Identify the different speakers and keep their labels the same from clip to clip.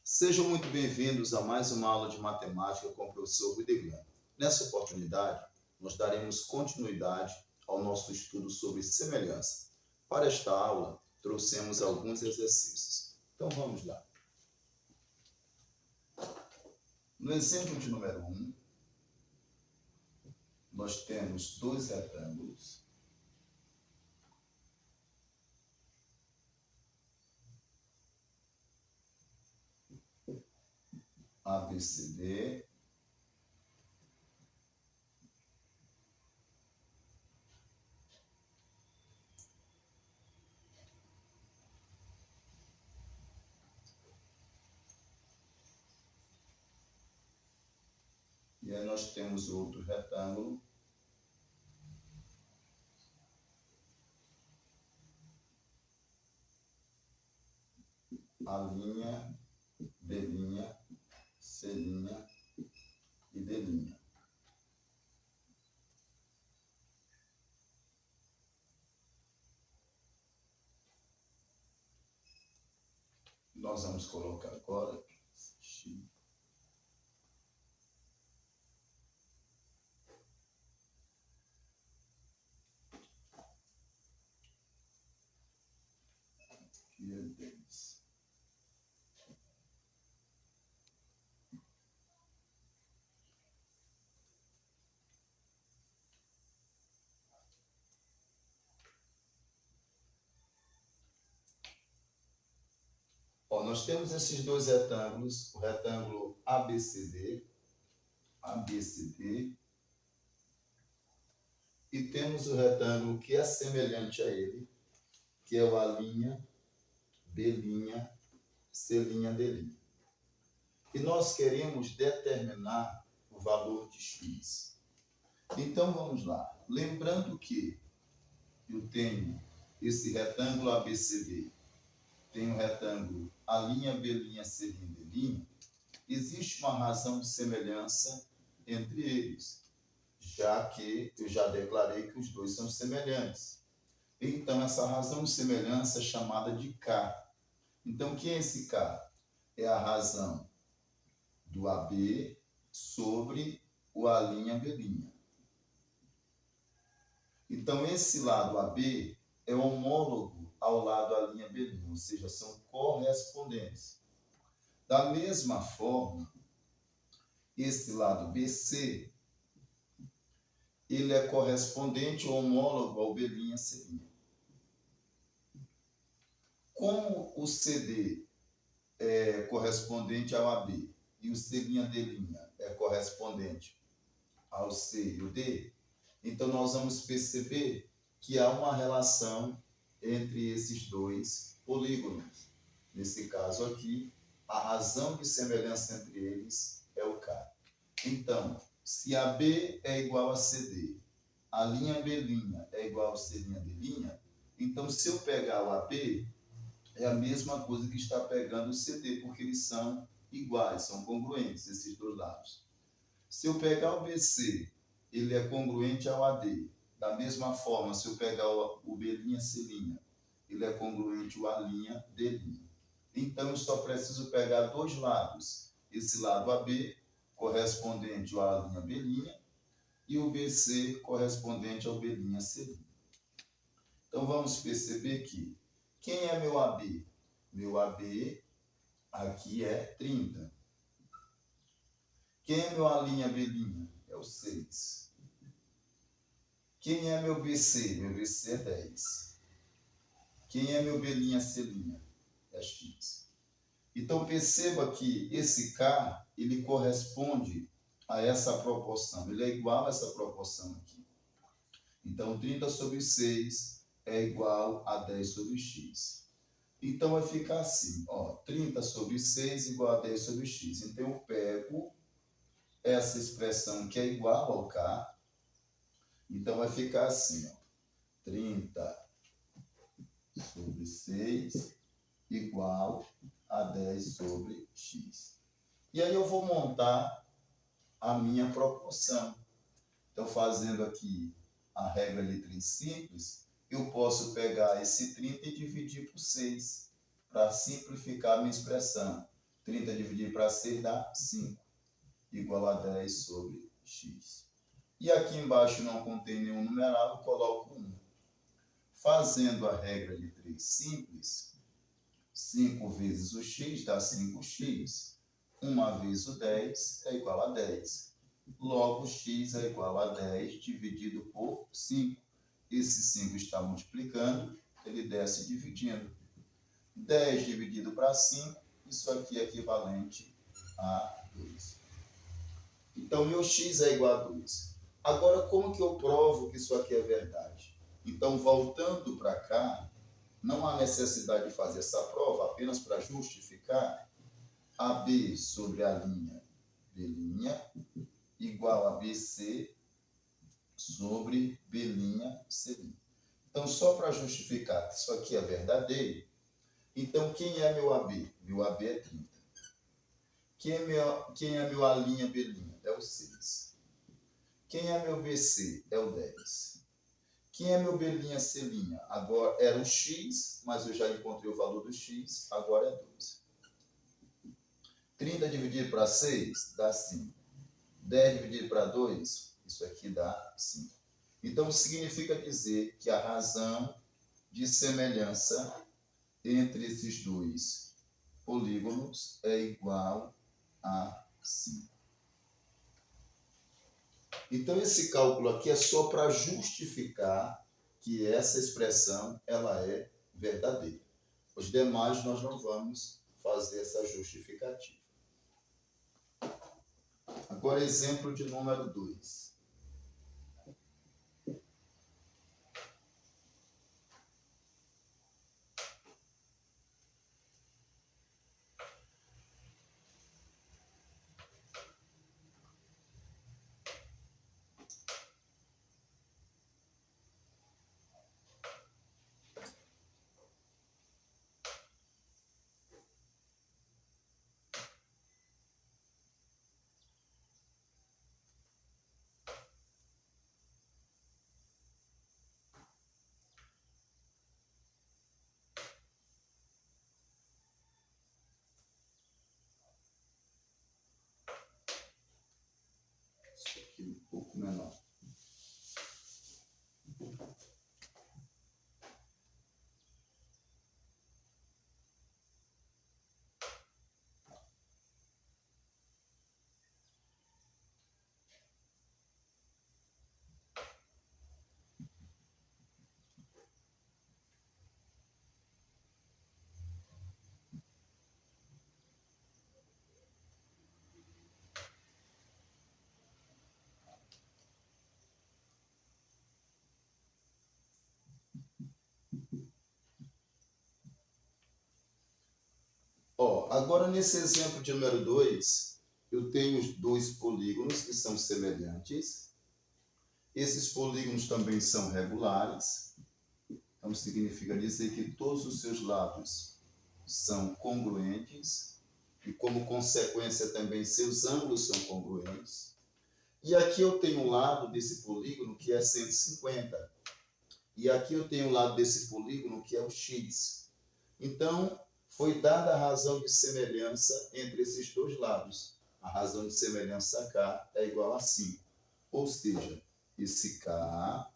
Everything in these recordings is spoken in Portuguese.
Speaker 1: Sejam muito bem-vindos a mais uma aula de matemática com o professor William. Nessa oportunidade, nós daremos continuidade ao nosso estudo sobre semelhança. Para esta aula, trouxemos alguns exercícios. Então vamos lá. No exemplo de número 1, nós temos dois retângulos. ABCD, e aí nós temos outro retângulo, A', B', C' e D'. Nós vamos colocar agora X. Aqui é 10. Nós temos esses dois retângulos, o retângulo ABCD, e temos o retângulo que é semelhante a ele, que é o A', B', C', D'. E nós queremos determinar o valor de X. Então vamos lá. Lembrando que eu tenho esse retângulo ABCD, tem o retângulo A', B', C', D', existe uma razão de semelhança entre eles, já que eu já declarei que os dois são semelhantes. Então, essa razão de semelhança é chamada de K. Então, quem é esse K? É a razão do AB sobre o A', B'. Então, esse lado AB é homólogo ao lado A', B', ou seja, são correspondentes. Da mesma forma, esse lado BC, ele é correspondente ou homólogo ao B', C'. Como o CD é correspondente ao AB e o C', D' é correspondente ao C e o D, então nós vamos perceber que há uma relação entre esses dois polígonos. Nesse caso aqui, a razão de semelhança entre eles é o K. Então, se AB é igual a CD, a linha B' é igual ao C', D', então se eu pegar o AB, é a mesma coisa que está pegando o CD, porque eles são iguais, são congruentes, esses dois lados. Se eu pegar o BC, ele é congruente ao AD. Da mesma forma, se eu pegar o B', C', ele é congruente ao A', D'. Então, eu só preciso pegar dois lados. Esse lado AB, correspondente ao A', B', e o BC, correspondente ao B', C'. Então, vamos perceber que quem é meu AB? Meu AB aqui é 30. Quem é meu A', B'? É o 6. Quem é meu BC? Meu BC é 10. Quem é meu B', C'? É X. Então, perceba que esse K, ele corresponde a essa proporção. Ele é igual a essa proporção aqui. Então, 30 sobre 6 é igual a 10 sobre X. Então, vai ficar assim, 30 sobre 6 igual a 10 sobre X. Então, eu pego essa expressão que é igual ao K. Então, vai ficar assim, 30 sobre 6 igual a 10 sobre X. E aí eu vou montar a minha proporção. Então, fazendo aqui a regra de 3 simples, eu posso pegar esse 30 e dividir por 6, para simplificar a minha expressão. 30 dividido para 6 dá 5, igual a 10 sobre x. E aqui embaixo não contém nenhum numeral, eu coloco 1. Fazendo a regra de 3 simples, 5 vezes o x dá 5x. 1 vezes o 10 é igual a 10. Logo, x é igual a 10 dividido por 5. Esse 5 está multiplicando, ele desce dividindo. 10 dividido para 5, isso aqui é equivalente a 2. Então, meu x é igual a 2. Agora, como que eu provo que isso aqui é verdade? Então, voltando para cá, não há necessidade de fazer essa prova, apenas para justificar. AB sobre a linha B' igual a BC sobre B'C'. Então, só para justificar que isso aqui é verdadeiro, então quem é meu AB? Meu AB é 30. Quem é meu A'B'? É o 6. Quem é meu BC? É o 10. Quem é meu B'C'? Agora era o x, mas eu já encontrei o valor do x, agora é 2. 30 dividido para 6 dá 5. 10 dividido para 2, isso aqui dá 5. Então, significa dizer que a razão de semelhança entre esses dois polígonos é igual a 5. Então, esse cálculo aqui é só para justificar que essa expressão ela é verdadeira. Os demais nós não vamos fazer essa justificativa. Agora, exemplo de número 2. Isso aqui é um pouco menor. Agora nesse exemplo de número 2, eu tenho dois polígonos que são semelhantes. Esses polígonos também são regulares. Então significa dizer que todos os seus lados são congruentes e como consequência também seus ângulos são congruentes. E aqui eu tenho um lado desse polígono que é 150. E aqui eu tenho um lado desse polígono que é o x. Então, foi dada a razão de semelhança entre esses dois lados. A razão de semelhança K é igual a 5. Ou seja, esse K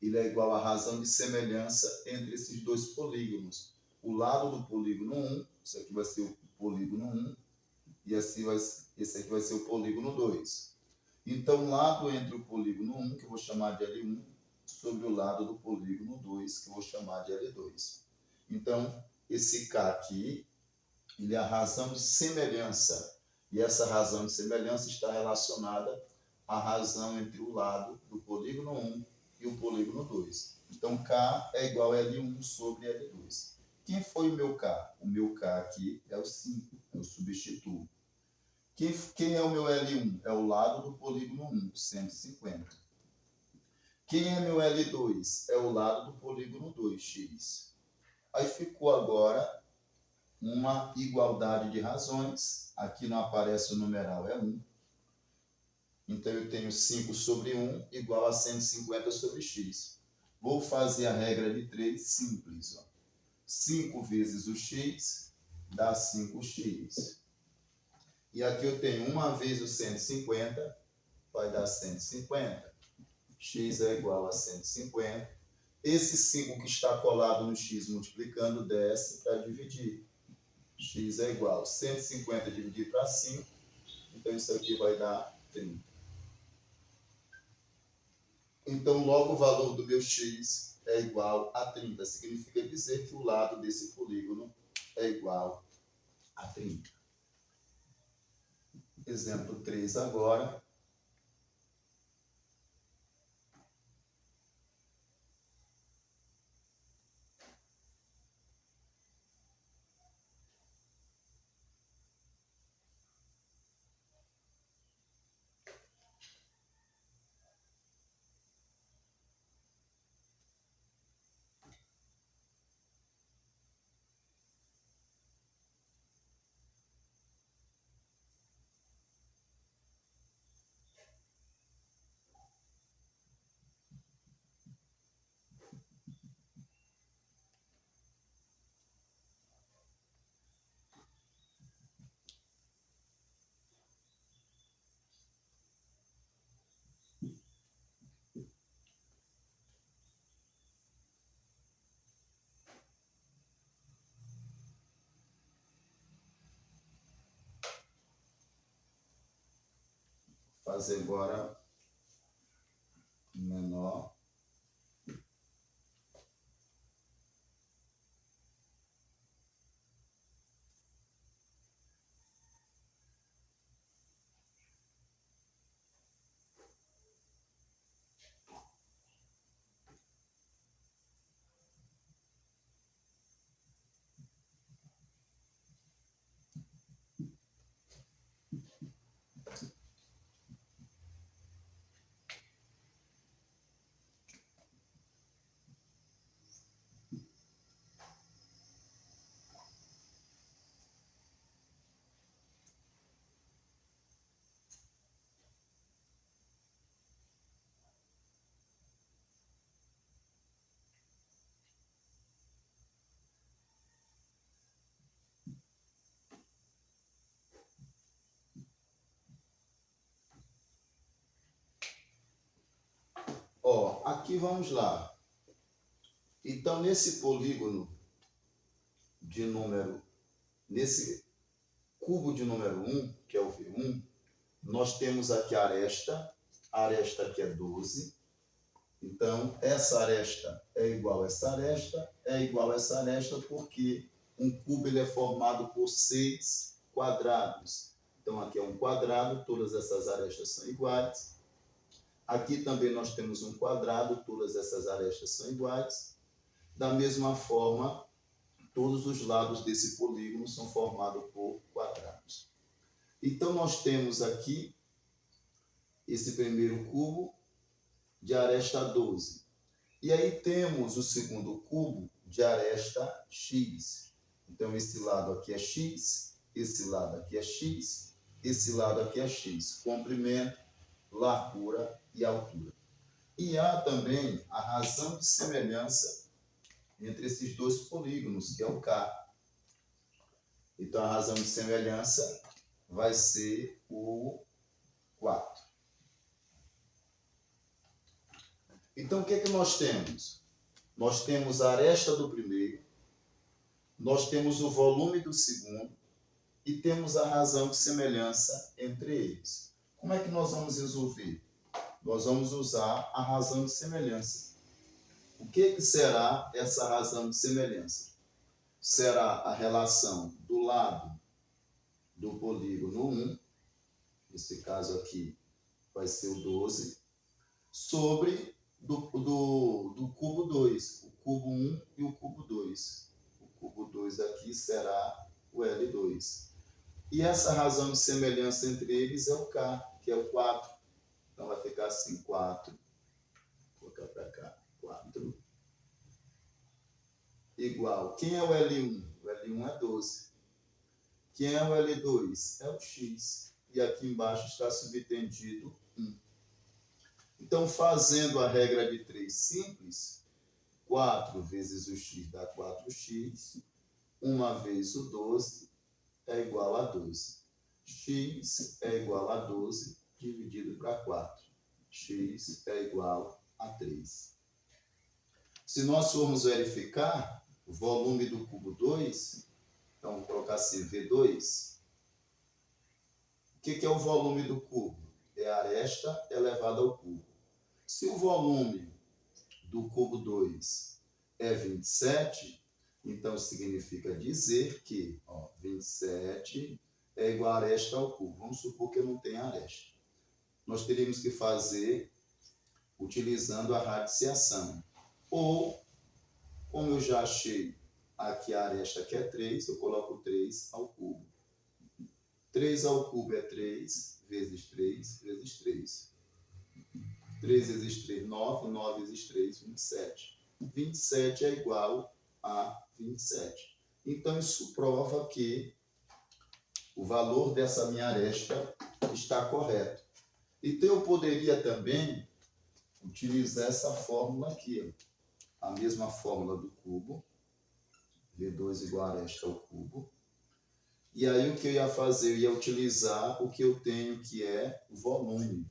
Speaker 1: ele é igual à razão de semelhança entre esses dois polígonos. O lado do polígono 1, isso aqui vai ser o polígono 1, e esse aqui vai ser o polígono 2. Então, o lado entre o polígono 1, que eu vou chamar de L1, sobre o lado do polígono 2, que eu vou chamar de L2. Então, esse K aqui, ele é a razão de semelhança. E essa razão de semelhança está relacionada à razão entre o lado do polígono 1 e o polígono 2. Então, K é igual a L1 sobre L2. Quem foi o meu K? O meu K aqui é o 5, eu substituo. Quem é o meu L1? É o lado do polígono 1, 150. Quem é meu L2? É o lado do polígono 2, x. Aí ficou agora uma igualdade de razões. Aqui não aparece o numeral, é 1. Então, eu tenho 5 sobre 1 igual a 150 sobre x. Vou fazer a regra de 3 simples. 5 vezes o x dá 5x. E aqui eu tenho 1 vezes o 150, vai dar 150. X é igual a 150. Esse 5 que está colado no x multiplicando desce para dividir. X é igual a 150 dividido para 5. Então isso aqui vai dar 30. Então logo o valor do meu x é igual a 30. Significa dizer que o lado desse polígono é igual a 30. Exemplo 3 agora. Fazer agora menor. Ó, aqui vamos lá. Então, nesse polígono de número, nesse cubo de número 1, que é o V1, nós temos aqui a aresta aqui é 12. Então, essa aresta é igual a essa aresta, é igual a essa aresta, porque um cubo ele é formado por 6 quadrados. Então, aqui é um quadrado, todas essas arestas são iguais. Aqui também nós temos um quadrado, todas essas arestas são iguais. Da mesma forma, todos os lados desse polígono são formados por quadrados. Então, nós temos aqui esse primeiro cubo de aresta 12. E aí temos o segundo cubo de aresta x. Então, esse lado aqui é x, esse lado aqui é x, esse lado aqui é x. Comprimento, largura e altura. E há também a razão de semelhança entre esses dois polígonos, que é o K. Então, a razão de semelhança vai ser o 4. Então, o que é que nós temos? Nós temos a aresta do primeiro, nós temos o volume do segundo e temos a razão de semelhança entre eles. Como é que nós vamos resolver? Nós vamos usar a razão de semelhança. O que será essa razão de semelhança? Será a relação do lado do polígono 1, nesse caso aqui vai ser o 12, sobre do cubo 2, o cubo 1 e o cubo 2. O cubo 2 aqui será o L2. E essa razão de semelhança entre eles é o K, que é o 4. Então vai ficar assim, 4. Vou colocar para cá, 4. Igual. Quem é o L1? O L1 é 12. Quem é o L2? É o X. E aqui embaixo está subtendido 1. Então, fazendo a regra de 3 simples, 4 vezes o x dá 4x, 1 vezes o 12 é igual a 12. X é igual a 12 dividido para 4. X é igual a 3. Se nós formos verificar o volume do cubo 2, então vou colocar assim, V2. O que é o volume do cubo? É a aresta elevada ao cubo. Se o volume do cubo 2 é 27, então significa dizer que 27 é igual a aresta ao cubo. Vamos supor que eu não tenha aresta. Nós teríamos que fazer utilizando a radiciação. Ou, como eu já achei aqui a aresta que é 3, eu coloco 3 ao cubo. 3 ao cubo é 3 vezes 3 vezes 3. 3 vezes 3, 9. 9 vezes 3, 27. 27 é igual a 27. Então, isso prova que o valor dessa minha aresta está correto. Então, eu poderia também utilizar essa fórmula aqui, a mesma fórmula do cubo, V2 igual a aresta ao cubo. E aí, o que eu ia fazer? Eu ia utilizar o que eu tenho, que é o volume.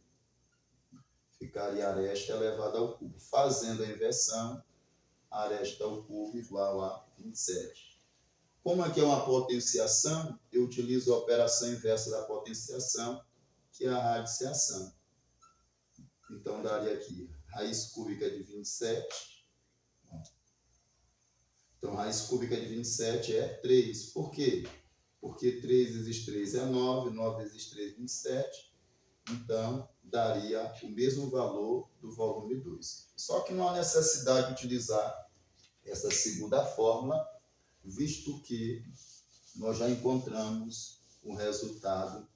Speaker 1: Ficaria aresta elevada ao cubo. Fazendo a inversão, aresta ao cubo igual a 27. Como aqui é uma potenciação, eu utilizo a operação inversa da potenciação, que é a radiciação. Então, daria aqui raiz cúbica de 27. Então, raiz cúbica de 27 é 3. Por quê? Porque 3 vezes 3 é 9, 9 vezes 3 27. Então, daria o mesmo valor do volume 2. Só que não há necessidade de utilizar essa segunda fórmula, visto que nós já encontramos o resultado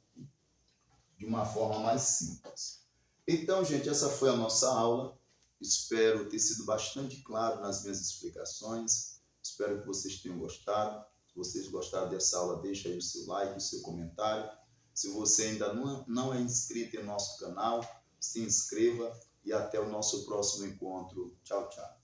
Speaker 1: de uma forma mais simples. Então, gente, essa foi a nossa aula. Espero ter sido bastante claro nas minhas explicações. Espero que vocês tenham gostado. Se vocês gostaram dessa aula, deixa aí o seu like, o seu comentário. Se você ainda não é inscrito em nosso canal, se inscreva e até o nosso próximo encontro. Tchau, tchau.